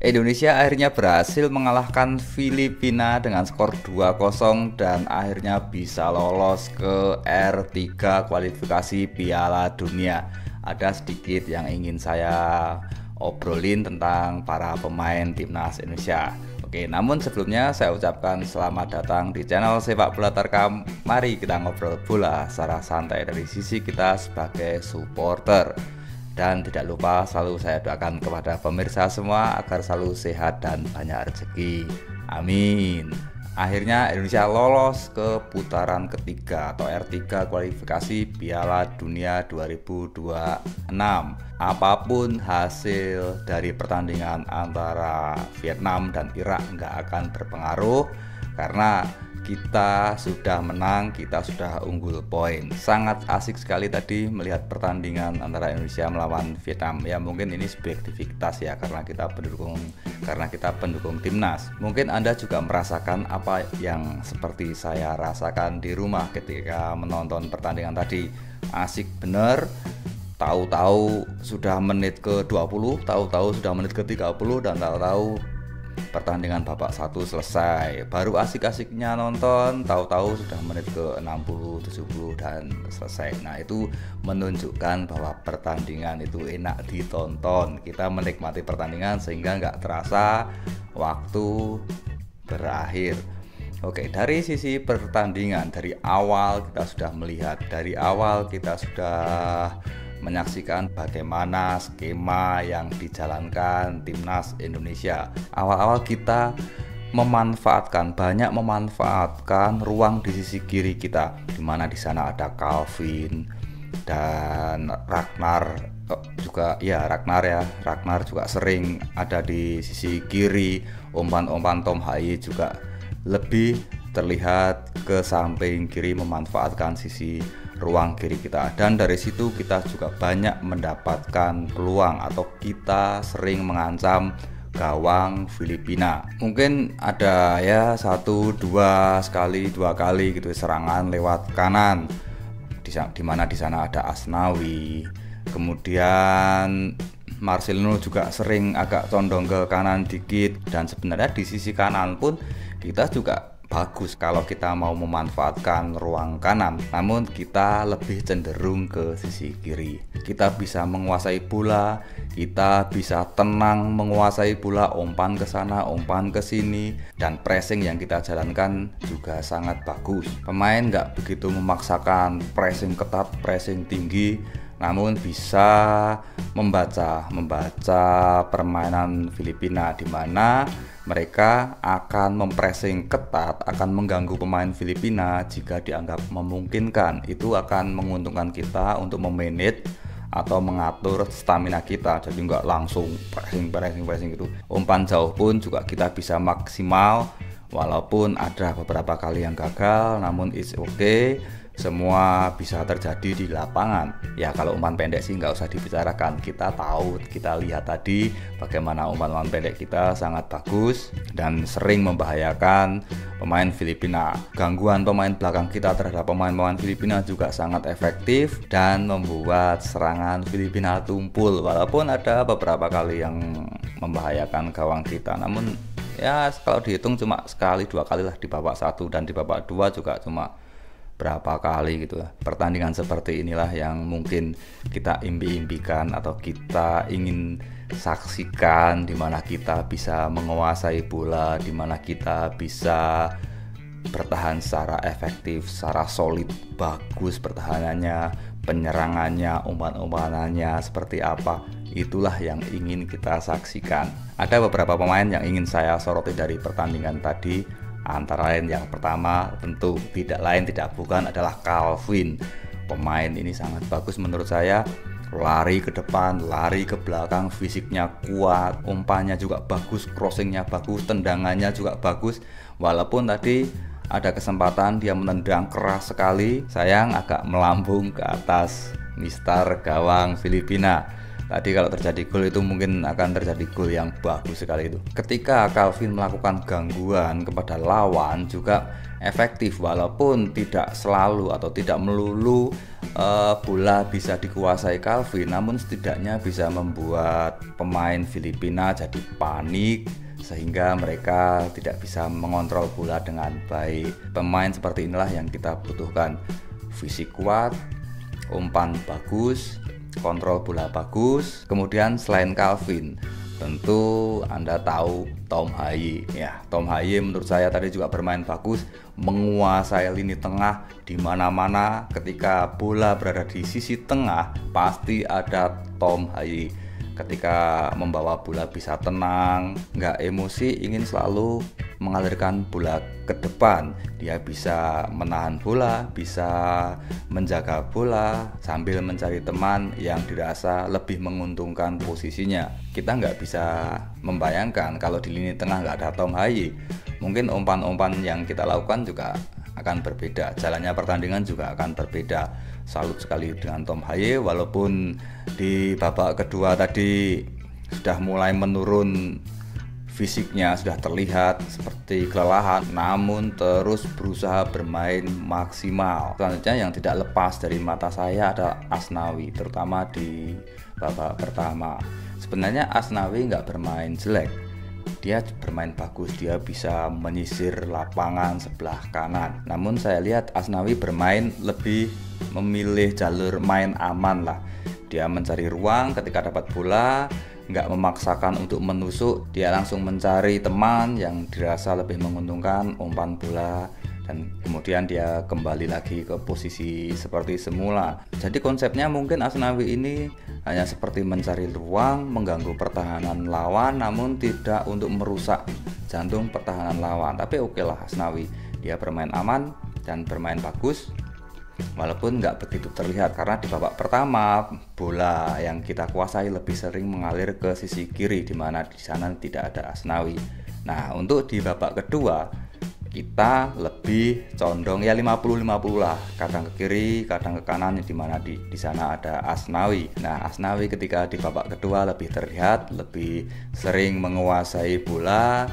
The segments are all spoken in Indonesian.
Indonesia akhirnya berhasil mengalahkan Filipina dengan skor 2-0 dan akhirnya bisa lolos ke R3 kualifikasi Piala Dunia. Ada sedikit yang ingin saya obrolin tentang para pemain timnas Indonesia. Oke, namun sebelumnya saya ucapkan selamat datang di channel Sepak Bola Tarkam. Mari kita ngobrol bola secara santai dari sisi kita sebagai supporter. Dan tidak lupa selalu saya doakan kepada pemirsa semua agar selalu sehat dan banyak rezeki. Amin. Akhirnya Indonesia lolos ke putaran ketiga atau R3 kualifikasi Piala Dunia 2026. Apapun hasil dari pertandingan antara Vietnam dan Irak nggak akan berpengaruh karena kita sudah menang, kita sudah unggul poin. Sangat asik sekali tadi melihat pertandingan antara Indonesia melawan Vietnam. Ya mungkin ini subjektivitas ya karena kita pendukung timnas. Mungkin Anda juga merasakan apa yang seperti saya rasakan di rumah ketika menonton pertandingan tadi. Asik bener. Tahu-tahu sudah menit ke-20, tahu-tahu sudah menit ke-30 dan tahu-tahu pertandingan babak 1 selesai. Baru asik-asiknya nonton, tahu-tahu sudah menit ke 60, 70 dan selesai. Nah, itu menunjukkan bahwa pertandingan itu enak ditonton. Kita menikmati pertandingan sehingga nggak terasa waktu berakhir. Oke, dari sisi pertandingan, dari awal kita sudah melihat, dari awal kita sudah menyaksikan bagaimana skema yang dijalankan timnas Indonesia. Awal-awal kita banyak memanfaatkan ruang di sisi kiri kita, di mana di sana ada Calvin dan Ragnar juga sering ada di sisi kiri. Umpan-umpan Tom Haye juga lebih terlihat ke samping kiri memanfaatkan sisi ruang kiri kita, dan dari situ kita juga banyak mendapatkan peluang atau kita sering mengancam gawang Filipina. Mungkin ada ya dua kali gitu serangan lewat kanan di mana di sana ada Asnawi, kemudian Marcelino juga sering agak condong ke kanan dikit, dan sebenarnya di sisi kanan pun kita juga bagus kalau kita mau memanfaatkan ruang kanan, namun kita lebih cenderung ke sisi kiri. Kita bisa menguasai bola, kita bisa tenang menguasai bola, umpan ke sana, umpan ke sini, dan pressing yang kita jalankan juga sangat bagus. Pemain nggak begitu memaksakan pressing ketat, pressing tinggi, namun bisa membaca permainan Filipina, di mana mereka akan mempressing ketat, akan mengganggu pemain Filipina jika dianggap memungkinkan. Itu akan menguntungkan kita untuk memanage atau mengatur stamina kita, jadi nggak langsung pressing gitu. Umpan jauh pun juga kita bisa maksimal, walaupun ada beberapa kali yang gagal, namun it's okay. Semua bisa terjadi di lapangan. Ya kalau umpan pendek sih nggak usah dibicarakan. Kita lihat tadi bagaimana umpan pendek kita sangat bagus dan sering membahayakan pemain Filipina. Gangguan pemain belakang kita terhadap pemain Filipina juga sangat efektif dan membuat serangan Filipina tumpul. Walaupun ada beberapa kali yang membahayakan gawang kita, namun ya kalau dihitung cuma sekali dua kali lah di babak 1, dan di babak 2 juga cuma berapa kali gitu. Pertandingan seperti inilah yang mungkin kita impi-impikan atau kita ingin saksikan, di mana kita bisa menguasai bola, di mana kita bisa bertahan secara efektif, secara solid, bagus pertahanannya, penyerangannya, umpan-umpanannya seperti apa. Itulah yang ingin kita saksikan. Ada beberapa pemain yang ingin saya soroti dari pertandingan tadi. Antara lain yang pertama tentu tidak bukan adalah Calvin. Pemain ini sangat bagus menurut saya. Lari ke depan, lari ke belakang, fisiknya kuat, umpannya juga bagus, crossingnya bagus, tendangannya juga bagus. Walaupun tadi ada kesempatan dia menendang keras sekali, sayang agak melambung ke atas mister gawang Filipina. Tadi kalau terjadi gol itu mungkin akan terjadi gol yang bagus sekali itu. Ketika Calvin melakukan gangguan kepada lawan juga efektif, walaupun tidak selalu atau tidak melulu bola bisa dikuasai Calvin, namun setidaknya bisa membuat pemain Filipina jadi panik sehingga mereka tidak bisa mengontrol bola dengan baik. Pemain seperti inilah yang kita butuhkan. Fisik kuat, umpan bagus, kontrol bola bagus. Kemudian selain Calvin, tentu Anda tahu Tom Haye. Ya, Tom Haye menurut saya tadi juga bermain bagus, menguasai lini tengah di mana-mana. Ketika bola berada di sisi tengah, pasti ada Tom Haye. Ketika membawa bola bisa tenang, nggak emosi, ingin selalu mengalirkan bola ke depan. Dia bisa menahan bola, bisa menjaga bola sambil mencari teman yang dirasa lebih menguntungkan posisinya. Kita nggak bisa membayangkan kalau di lini tengah nggak ada Tom Haye, mungkin umpan-umpan yang kita lakukan juga akan berbeda, jalannya pertandingan juga akan berbeda. Salut sekali dengan Tom Haye, walaupun di babak kedua tadi sudah mulai menurun fisiknya, sudah terlihat seperti kelelahan, namun terus berusaha bermain maksimal. Selanjutnya yang tidak lepas dari mata saya adalah Asnawi, terutama di babak pertama. Sebenarnya Asnawi nggak bermain jelek, dia bermain bagus, dia bisa menyisir lapangan sebelah kanan. Namun saya lihat Asnawi bermain lebih memilih jalur main aman lah. Dia mencari ruang ketika dapat bola, nggak memaksakan untuk menusuk, dia langsung mencari teman yang dirasa lebih menguntungkan, umpan bola, dan kemudian dia kembali lagi ke posisi seperti semula. Jadi konsepnya mungkin Asnawi ini hanya seperti mencari ruang, mengganggu pertahanan lawan, namun tidak untuk merusak jantung pertahanan lawan. Tapi oke lah Asnawi, dia bermain aman dan bermain bagus, walaupun nggak begitu terlihat karena di babak pertama bola yang kita kuasai lebih sering mengalir ke sisi kiri, di mana di sana tidak ada Asnawi. Nah, untuk di babak kedua kita lebih condong ya 50-50 lah, kadang ke kiri, kadang ke kanan, di mana di sana ada Asnawi. Nah, Asnawi ketika di babak kedua lebih terlihat lebih sering menguasai bola,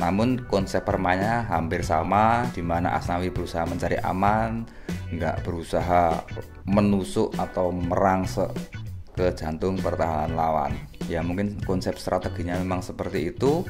namun konsep permainnya hampir sama, di mana Asnawi berusaha mencari aman, nggak berusaha menusuk atau merangsek ke jantung pertahanan lawan. Ya mungkin konsep strateginya memang seperti itu.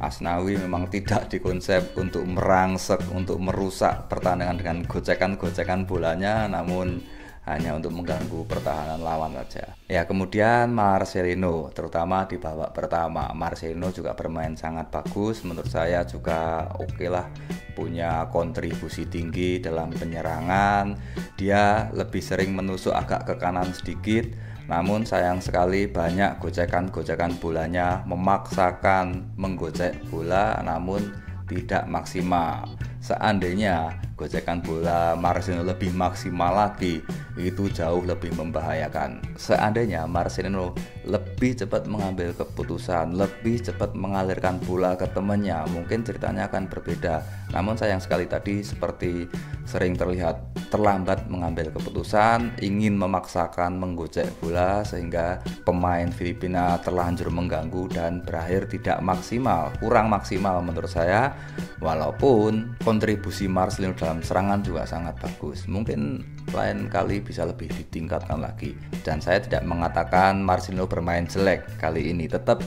Asnawi memang tidak dikonsep untuk merangsek, untuk merusak pertandingan dengan gocekan-gocekan bolanya, namun hanya untuk mengganggu pertahanan lawan saja. Ya, kemudian Marcelino, terutama di babak pertama, Marcelino juga bermain sangat bagus. Menurut saya juga oke lah, punya kontribusi tinggi dalam penyerangan. Dia lebih sering menusuk agak ke kanan sedikit, namun sayang sekali banyak gocekan-gocekan bolanya, memaksakan menggocek bola namun tidak maksimal. Seandainya gocekan bola Marcelino lebih maksimal lagi, itu jauh lebih membahayakan. Seandainya Marcelino lebih cepat mengambil keputusan, lebih cepat mengalirkan bola ke temannya, mungkin ceritanya akan berbeda. Namun sayang sekali tadi seperti sering terlihat terlambat mengambil keputusan, ingin memaksakan menggocek bola sehingga pemain Filipina terlanjur mengganggu dan berakhir tidak maksimal, kurang maksimal menurut saya. Walaupun kontribusi Marcelino dalam serangan juga sangat bagus, mungkin lain kali bisa lebih ditingkatkan lagi. Dan saya tidak mengatakan Marcelino bermain jelek kali ini, tetap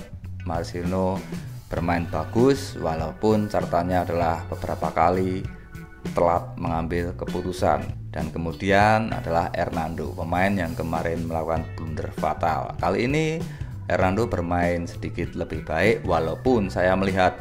Marcelino bermain bagus, walaupun catatannya adalah beberapa kali telat mengambil keputusan. Dan kemudian adalah Hernando, pemain yang kemarin melakukan blunder fatal. Kali ini Hernando bermain sedikit lebih baik, walaupun saya melihat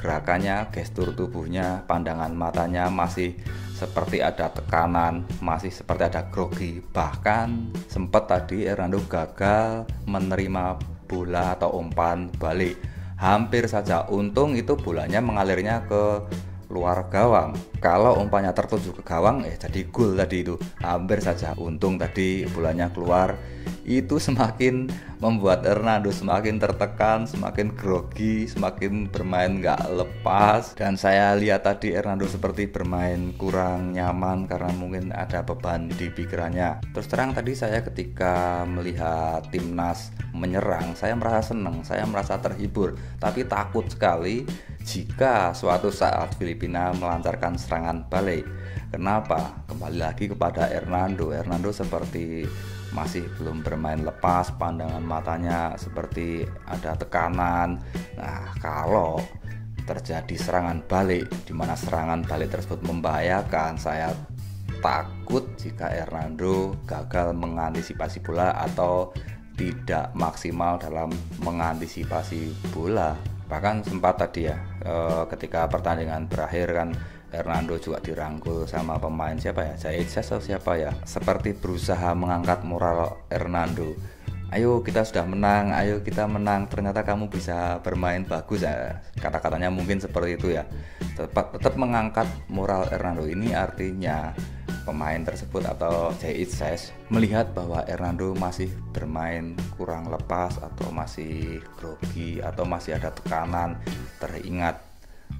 gerakannya, gestur tubuhnya, pandangan matanya masih seperti ada tekanan, masih seperti ada grogi. Bahkan sempat tadi Hernando gagal menerima bola atau umpan balik. Hampir saja, untung itu bolanya mengalirnya ke luar gawang. Kalau umpannya tertuju ke gawang, jadi gol tadi itu. Hampir saja, untung tadi bolanya keluar. itu semakin membuat Hernando semakin tertekan, semakin grogi, semakin bermain nggak lepas. Dan saya lihat tadi Hernando seperti bermain kurang nyaman karena mungkin ada beban di pikirannya. Terus terang tadi saya ketika melihat timnas menyerang, saya merasa senang, saya merasa terhibur, tapi takut sekali jika suatu saat Filipina melancarkan serangan balik. Kenapa? Kembali lagi kepada Hernando. Hernando seperti masih belum bermain lepas, pandangan matanya seperti ada tekanan. Nah, kalau terjadi serangan balik, di mana serangan balik tersebut membahayakan, saya takut jika Hernando gagal mengantisipasi bola atau tidak maksimal dalam mengantisipasi bola. Bahkan sempat tadi ya, ketika pertandingan berakhir kan Hernando juga dirangkul sama pemain siapa ya, Zayed atau siapa ya, seperti berusaha mengangkat moral Hernando. Ayo kita sudah menang, ayo kita menang, ternyata kamu bisa bermain bagus ya, kata-katanya mungkin seperti itu ya. Tetap mengangkat moral Hernando. Ini artinya pemain tersebut atau Zayed melihat bahwa Hernando masih bermain kurang lepas atau masih grogi atau masih ada tekanan, teringat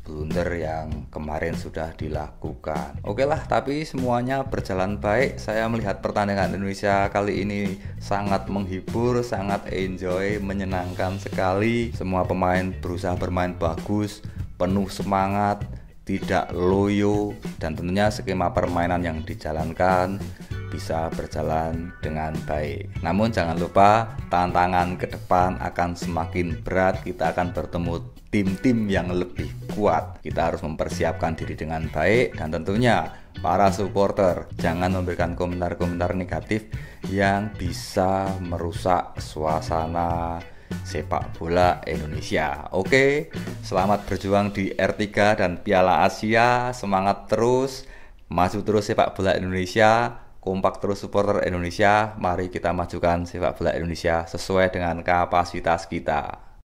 blunder yang kemarin sudah dilakukan. Oke lah, tapi semuanya berjalan baik. Saya melihat pertandingan Indonesia kali ini sangat menghibur, sangat enjoy, menyenangkan sekali. Semua pemain berusaha bermain bagus, penuh semangat, tidak loyo, dan tentunya skema permainan yang dijalankan bisa berjalan dengan baik. Namun jangan lupa, tantangan ke depan akan semakin berat. Kita akan bertemu tim-tim yang lebih kuat. Kita harus mempersiapkan diri dengan baik, dan tentunya para supporter jangan memberikan komentar-komentar negatif yang bisa merusak suasana sepak bola Indonesia. Oke, selamat berjuang di R3 dan Piala Asia. Semangat terus, maju terus sepak bola Indonesia. Kompak terus supporter Indonesia. Mari kita majukan sepak bola Indonesia sesuai dengan kapasitas kita.